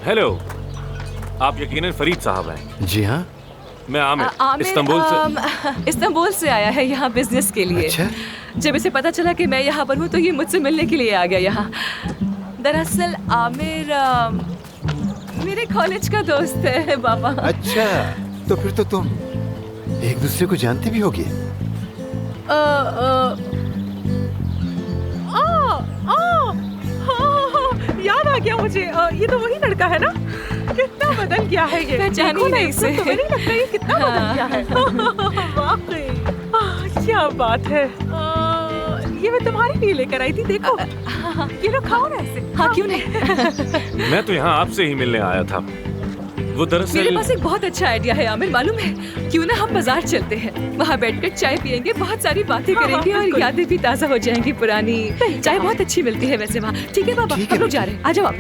Hello, आप यकीनन फरीद साहब हैं। जी हाँ। मैं आमिर आमिर इस्तांबुल से। इस्तांबुल से आया है यहाँ बिजनेस के लिए। अच्छा। जब इसे पता चला कि मैं यहाँ पर हूँ तो ये मुझसे मिलने के लिए आ गया यहाँ। दरअसल आमिर मेरे कॉलेज का दोस्त है पापा। अच्छा, तो फिर तो तुम एक दूसरे को जानती भी होगी। आ, आ, आ, आ, हाँ, याद आ गया मुझे। ये तो वही लड़का है ना? कितना बदल गया है ये। पहचानी देखो ना, नहीं इसको इसे। तुम्हें नहीं लगता ये कितना बदल गया है? वाकई क्या बात है। ये मैं तुम्हारे लिए लेकर आई थी, देखो। ये लो, खाओ ना इसे। हाँ क्यों नहीं। मैं तो यहाँ आपसे ही मिलने आया था। वो दरअसल मेरे पास एक बहुत अच्छा आइडिया है आमिर, मालूम है? क्यों ना हम बाजार चलते हैं, वहाँ बैठकर चाय पियेंगे, बहुत सारी बातें करेंगे और यादें भी ताज़ा हो जाएंगी पुरानी। चाय बहुत अच्छी मिलती है वैसे वहाँ। ठीक है पापा, ठीक है हम लोग जा रहे हैं। आ जाओ आप।